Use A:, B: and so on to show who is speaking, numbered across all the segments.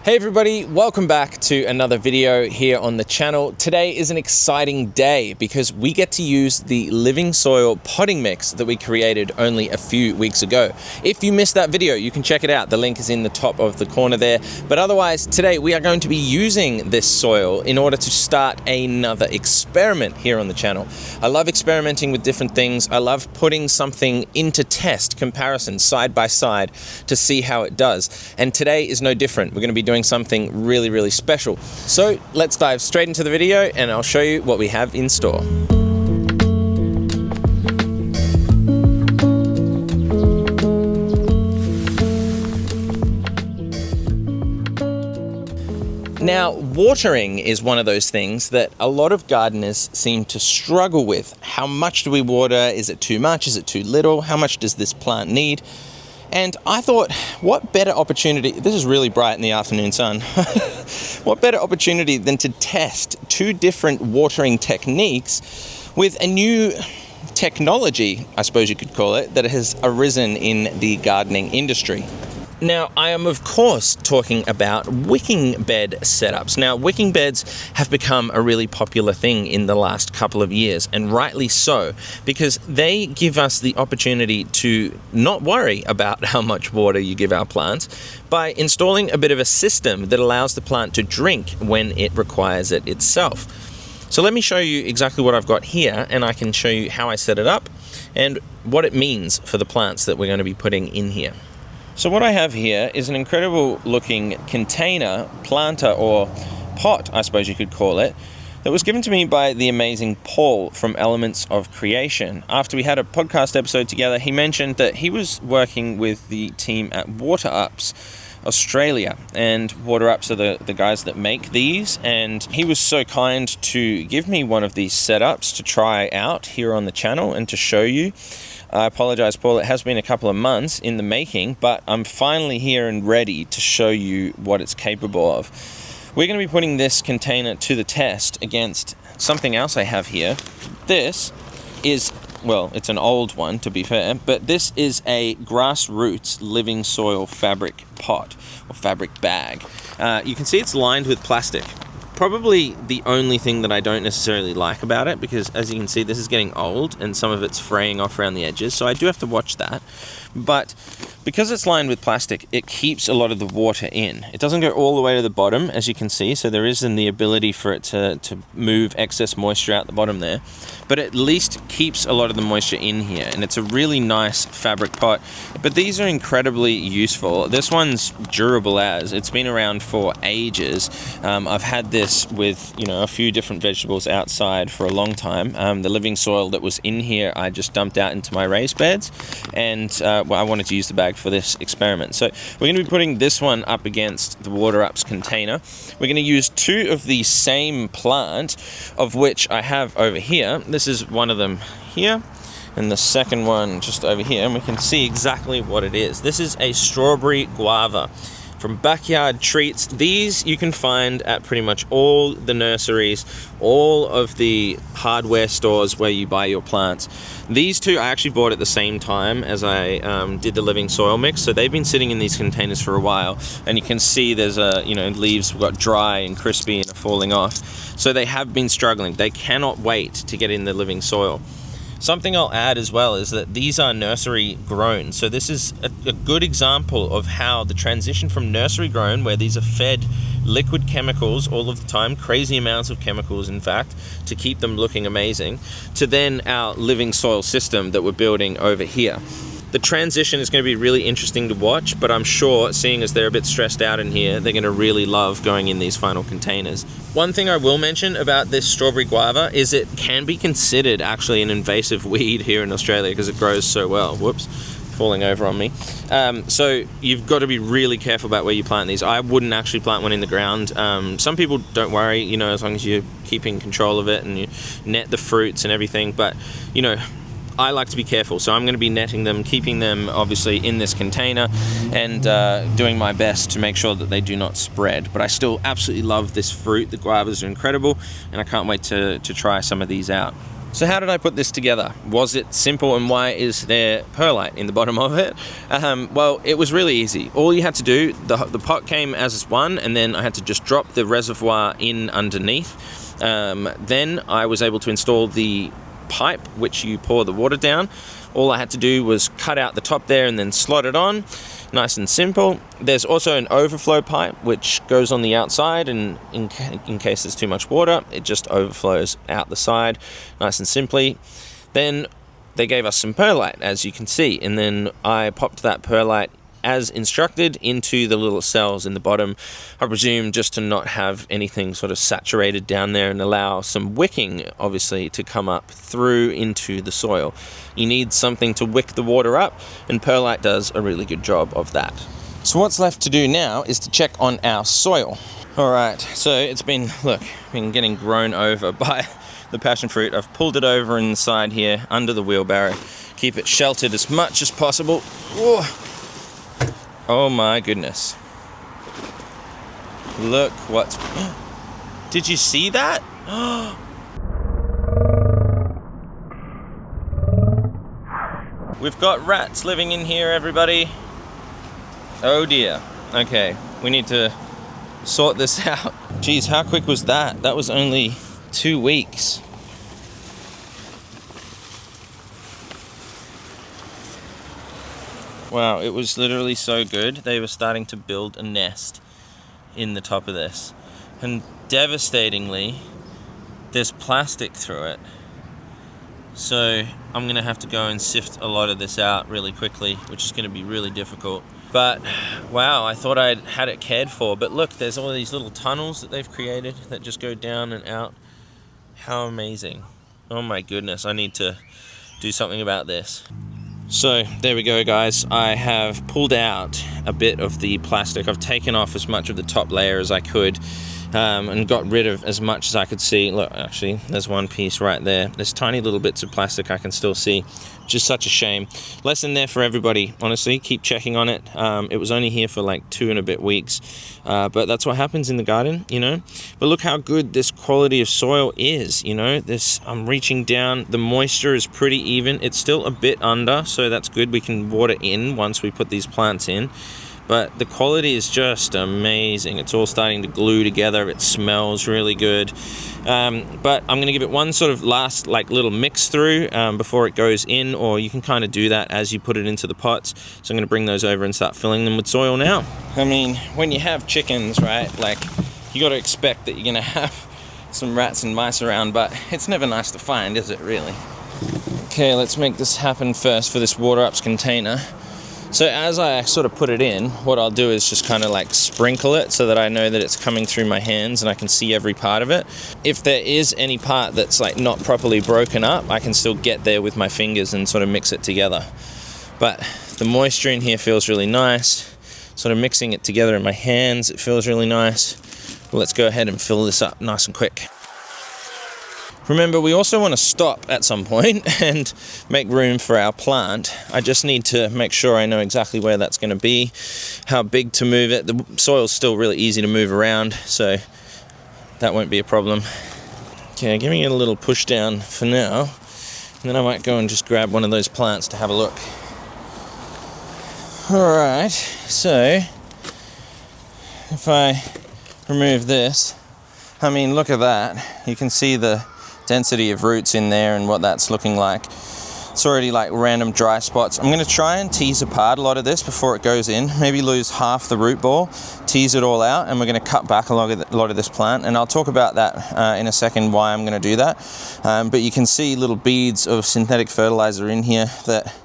A: Hey everybody, welcome back to another video here on the channel. Today is an exciting day because we get to use the living soil potting mix that we created only a few weeks ago. If you missed that video, you can check it out. The link is in the top of the corner there. But otherwise, today we are going to be using this soil in order to start another experiment here on the channel. I love experimenting with different things. I love putting something into test, comparison, side by side to see how it does. And today is no different. We're going to be doing something really special. So let's dive straight into the video and I'll show you what we have in store. Now, watering is one of those things that a lot of gardeners seem to struggle with. How much do we water? Is it too much? Is it too little? How much does this plant need? And I thought, what better opportunity, this is really bright in the afternoon sun, what better opportunity than to test two different watering techniques with a new technology, I suppose you could call it, that has arisen in the gardening industry. Now, I am of course talking about wicking bed setups. Now, wicking beds have become a really popular thing in the last couple of years, and rightly so, because they give us the opportunity to not worry about how much water you give our plants by installing a bit of a system that allows the plant to drink when it requires it itself. So let me show you exactly what I've got here, and I can show you how I set it up and what it means for the plants that we're going to be putting in here. So what I have here is an incredible looking container, planter, or pot, I suppose you could call it, that was given to me by the amazing Paul from Elements of Creation. After we had a podcast episode together, he mentioned that he was working with the team at Water Ups Australia, and Water Ups are the guys that make these, and he was so kind to give me one of these setups to try out here on the channel and to show you. I apologize, Paul, it has been a couple of months in the making, but I'm finally here and ready to show you what it's capable of. We're going to be putting this container to the test against something else I have here. This is, well, it's an old one to be fair, but this is a grassroots living soil fabric pot or fabric bag. You can see it's lined with plastic. Probably the only thing that I don't necessarily like about it, because as you can see, this is getting old and some of it's fraying off around the edges, so I do have to watch that. But because it's lined with plastic, it keeps a lot of the water in. It doesn't go all the way to the bottom, as you can see, so there isn't the ability for it to move excess moisture out the bottom there, but at least keeps a lot of the moisture in here, and it's a really nice fabric pot. But these are incredibly useful. This one's durable as, it's been around for ages. I've had this with, a few different vegetables outside for a long time. The living soil that was in here, I just dumped out into my raised beds, and I wanted to use the bag for this experiment. So we're going to be putting this one up against the Water Ups container. We're going to use two of the same plant, of which I have over here. This is one of them here, and the second one just over here, and we can see exactly what it is. This is a strawberry guava from Backyard Treats. These you can find at pretty much all the nurseries, all of the hardware stores where you buy your plants. These two I actually bought at the same time as I did the living soil mix, so they've been sitting in these containers for a while, and you can see there's leaves got dry and crispy and are falling off. So they have been struggling. They cannot wait to get in the living soil. Something I'll add as well is that these are nursery grown. So this is a good example of how the transition from nursery grown, where these are fed liquid chemicals all of the time, crazy amounts of chemicals in fact, to keep them looking amazing, to then our living soil system that we're building over here. The transition is going to be really interesting to watch, but I'm sure, seeing as they're a bit stressed out in here, they're going to really love going in these final containers. One thing I will mention about this strawberry guava is it can be considered actually an invasive weed here in Australia because it grows so well. Whoops, falling over on me. So you've got to be really careful about where you plant these. I wouldn't actually plant one in the ground. Some people don't worry, as long as you're keeping control of it and you net the fruits and everything, but I like to be careful, so I'm going to be netting them, keeping them obviously in this container, and doing my best to make sure that they do not spread. But I still absolutely love this fruit. The guavas are incredible, and I can't wait to try some of these out. So how did I put this together? Was it simple, and why is there perlite in the bottom of it? Well, it was really easy. All you had to do, the pot came as one, and then I had to just drop the reservoir in underneath. Then I was able to install the pipe, which you pour the water down. All I had to do was cut out the top there and then slot it on. Nice and simple. There's also an overflow pipe which goes on the outside, and in case there's too much water, it just overflows out the side, nice and simply. Then they gave us some perlite, as you can see, and then I popped that perlite as instructed into the little cells in the bottom. I presume just to not have anything sort of saturated down there and allow some wicking, obviously, to come up through into the soil. You need something to wick the water up, and perlite does a really good job of that. So what's left to do now is to check on our soil. All right, so it's been getting grown over by the passion fruit. I've pulled it over inside here under the wheelbarrow, keep it sheltered as much as possible. Whoa. Oh my goodness. Look what's... Did you see that? We've got rats living in here, everybody. Oh dear. Okay, we need to sort this out. Geez, how quick was that? That was only 2 weeks. Wow, it was literally so good. They were starting to build a nest in the top of this. And devastatingly, there's plastic through it. So I'm gonna have to go and sift a lot of this out really quickly, which is gonna be really difficult. But wow, I thought I'd had it cared for. But look, there's all these little tunnels that they've created that just go down and out. How amazing. Oh my goodness, I need to do something about this. So there we go, guys. I have pulled out a bit of the plastic. I've taken off as much of the top layer as I could, and got rid of as much as I could see. Look, actually, there's one piece right there. There's tiny little bits of plastic I can still see, which is such a shame. Lesson there for everybody, honestly. Keep checking on it. It was only here for like 2 and a bit weeks, but that's what happens in the garden, you know. But look how good this quality of soil is, you know. I'm reaching down. The moisture is pretty even. It's still a bit under, so that's good. We can water in once we put these plants in. But the quality is just amazing. It's all starting to glue together. It smells really good. But I'm going to give it one sort of last little mix through before it goes in, or you can kind of do that as you put it into the pots. So I'm going to bring those over and start filling them with soil now. I mean, when you have chickens, right, you got to expect that you're going to have some rats and mice around, but it's never nice to find, is it really? Okay, let's make this happen first for this water ups container. So as I sort of put it in, what I'll do is just kind of sprinkle it so that I know that it's coming through my hands and I can see every part of it. If there is any part that's not properly broken up, I can still get there with my fingers and sort of mix it together. But the moisture in here feels really nice. Sort of mixing it together in my hands, it feels really nice. Well, let's go ahead and fill this up nice and quick. Remember, we also want to stop at some point and make room for our plant. I just need to make sure I know exactly where that's going to be, how big to move it. The soil's still really easy to move around, so that won't be a problem. Okay, giving it a little push down for now, and then I might go and just grab one of those plants to have a look. Alright, so if I remove this, I mean, look at that. You can see the density of roots in there and what that's looking like. It's already random dry spots. I'm going to try and tease apart a lot of this before it goes in. Maybe lose half the root ball, tease it all out, and we're going to cut back a lot of this plant. And I'll talk about that in a second, why I'm going to do that. But you can see little beads of synthetic fertilizer in here that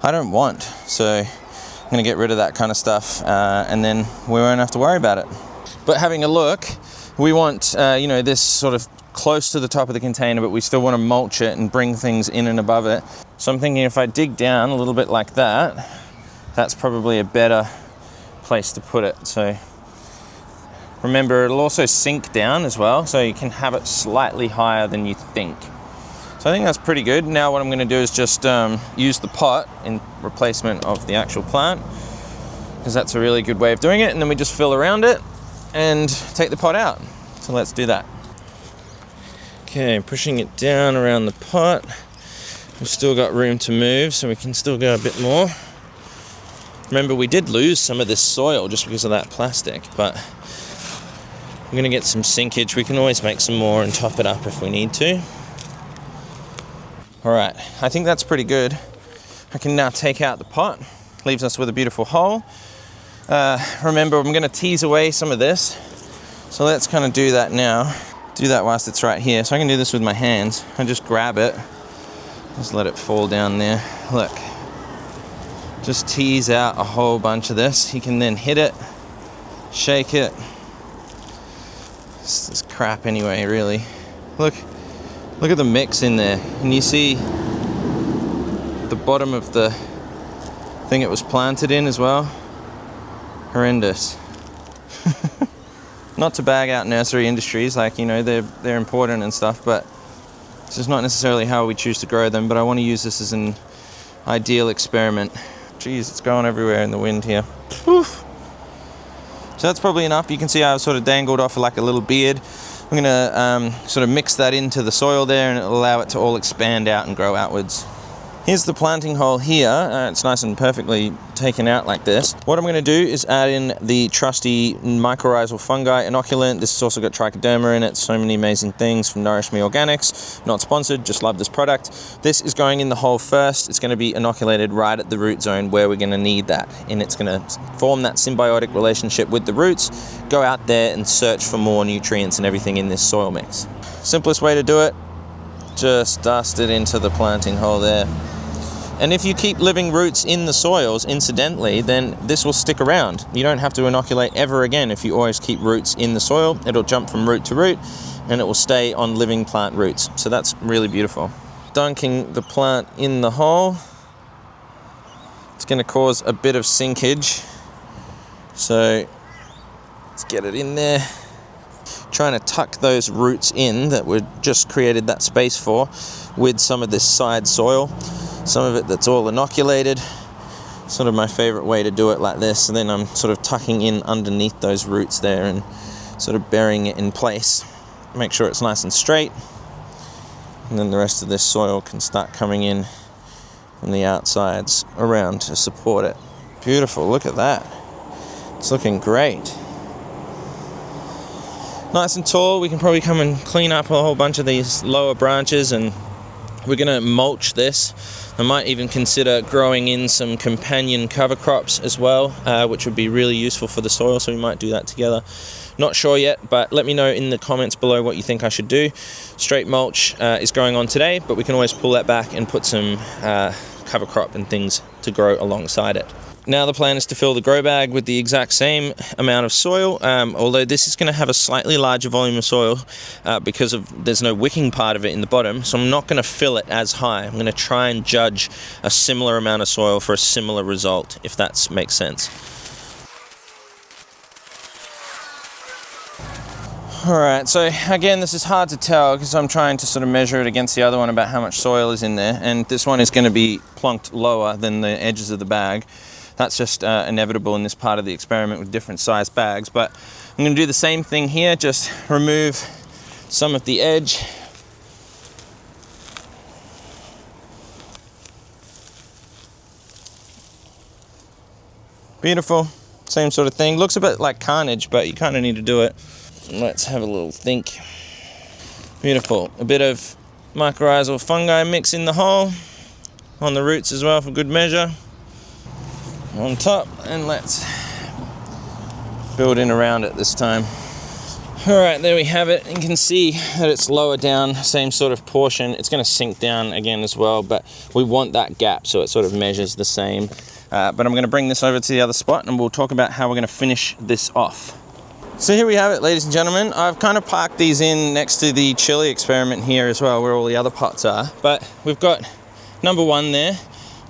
A: I don't want. So I'm going to get rid of that kind of stuff, and then we won't have to worry about it. But having a look, we want this sort of close to the top of the container, but we still want to mulch it and bring things in and above it. So I'm thinking if I dig down a little bit like that, that's probably a better place to put it. So remember, it'll also sink down as well, so you can have it slightly higher than you think. So I think that's pretty good. Now what I'm going to do is just use the pot in replacement of the actual plant, because that's a really good way of doing it. And then we just fill around it and take the pot out. So let's do that. Okay, pushing it down around the pot. We've still got room to move, so we can still go a bit more. Remember, we did lose some of this soil just because of that plastic, but we're going to get some sinkage. We can always make some more and top it up if we need to. Alright, I think that's pretty good. I can now take out the pot. Leaves us with a beautiful hole. Remember, I'm going to tease away some of this. So let's kind of do that now. Do that whilst it's right here. So I can do this with my hands. I just grab it. Just let it fall down there. Look. Just tease out a whole bunch of this. You can then hit it, shake it. This is crap anyway, really. Look at the mix in there. And you see the bottom of the thing it was planted in as well. Horrendous. Not to bag out nursery industries, like, you know, they're important and stuff, but this is not necessarily how we choose to grow them. But I want to use this as an ideal experiment. Jeez, it's going everywhere in the wind here. Oof. So that's probably enough. You can see how I've sort of dangled off like a little beard. I'm going to sort of mix that into the soil there, and it'll allow it to all expand out and grow outwards. Here's the planting hole here. It's nice and perfectly taken out like this. What I'm going to do is add in the trusty mycorrhizal fungi inoculant. This has also got trichoderma in it. So many amazing things from Nourish Me Organics. Not sponsored, just love this product. This is going in the hole first. It's going to be inoculated right at the root zone where we're going to need that. And it's going to form that symbiotic relationship with the roots, go out there and search for more nutrients and everything in this soil mix. Simplest way to do it, just dust it into the planting hole there. And if you keep living roots in the soils, incidentally, then this will stick around. You don't have to inoculate ever again if you always keep roots in the soil. It'll jump from root to root, and it will stay on living plant roots. So that's really beautiful. Dunking the plant in the hole. It's going to cause a bit of sinkage. So let's get it in there. Trying to tuck those roots in that we just created that space for with some of this side soil. Some of it that's all inoculated. Sort of my favorite way to do it like this. And then I'm sort of tucking in underneath those roots there and sort of burying it in place. Make sure it's nice and straight. And then the rest of this soil can start coming in from the outsides around to support it. Beautiful, look at that. It's looking great. Nice and tall. We can probably come and clean up a whole bunch of these lower branches, and we're going to mulch this. I might even consider growing in some companion cover crops as well, which would be really useful for the soil, so we might do that together. Not sure yet, but let me know in the comments below what you think I should do. Straight mulch is going on today, but we can always pull that back and put some cover crop and things to grow alongside it. Now the plan is to fill the grow bag with the exact same amount of soil, although this is going to have a slightly larger volume of soil because there's no wicking part of it in the bottom, so I'm not going to fill it as high. I'm going to try and judge a similar amount of soil for a similar result, if that makes sense. Alright, so again, this is hard to tell because I'm trying to sort of measure it against the other one about how much soil is in there, and this one is going to be plonked lower than the edges of the bag. That's just inevitable in this part of the experiment with different size bags. But I'm going to do the same thing here, just remove some of the edge. Beautiful, same sort of thing. Looks a bit like carnage, but you kind of need to do it. Let's have a little think. Beautiful, a bit of mycorrhizal fungi mix in the hole, on the roots as well for good measure. On top, and let's build in around it this time. Alright, there we have it. You can see that it's lower down, same sort of portion. It's going to sink down again as well, but we want that gap so it sort of measures the same. But I'm going to bring this over to the other spot and we'll talk about how we're going to finish this off. So here we have it, ladies and gentlemen. I've kind of parked these in next to the chili experiment here as well, where all the other pots are. But we've got number one there,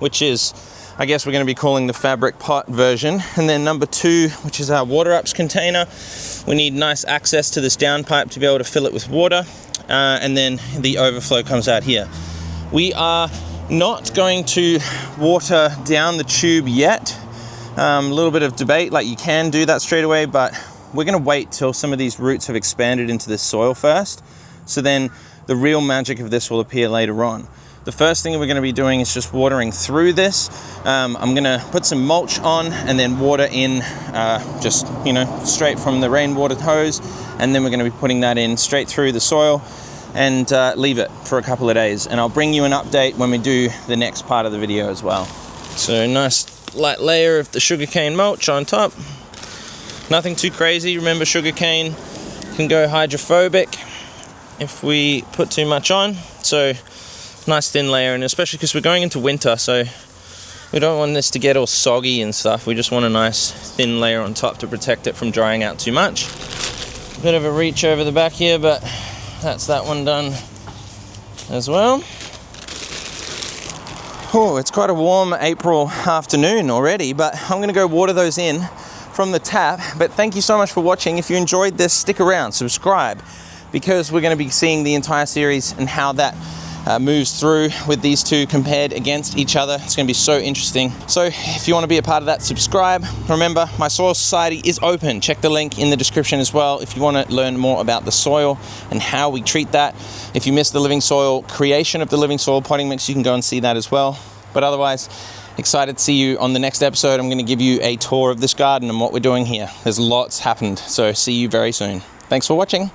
A: which is, I guess we're going to be calling the fabric pot version. And then number two, which is our water ups container. We need nice access to this downpipe to be able to fill it with water. And then the overflow comes out here. We are not going to water down the tube yet. A little bit of debate, like you can do that straight away, but we're going to wait till some of these roots have expanded into this soil first. So then the real magic of this will appear later on. The first thing we're going to be doing is just watering through this. I'm going to put some mulch on and then water in just, straight from the rainwater hose. And then we're going to be putting that in straight through the soil and leave it for a couple of days. And I'll bring you an update when we do the next part of the video as well. So nice light layer of the sugarcane mulch on top. Nothing too crazy. Remember, sugarcane can go hydrophobic if we put too much on. So nice thin layer, and especially because we're going into winter, so we don't want this to get all soggy and stuff. We just want a nice thin layer on top to protect it from drying out too much. Bit of a reach over the back here, but that's that one done as well. Oh, it's quite a warm April afternoon already, but I'm going to go water those in from the tap. But thank you so much for watching. If you enjoyed this, stick around, subscribe, because we're going to be seeing the entire series and how that moves through with these two compared against each other. It's going to be so interesting. So if you want to be a part of that, subscribe. Remember, my Soil Society is open. Check the link in the description as well if you want to learn more about the soil and how we treat that. If you missed the living soil creation of the living soil potting mix, you can go and see that as well. But otherwise, excited to see you on the next episode. I'm going to give you a tour of this garden and what we're doing here. There's lots happened, so see you very soon. Thanks for watching.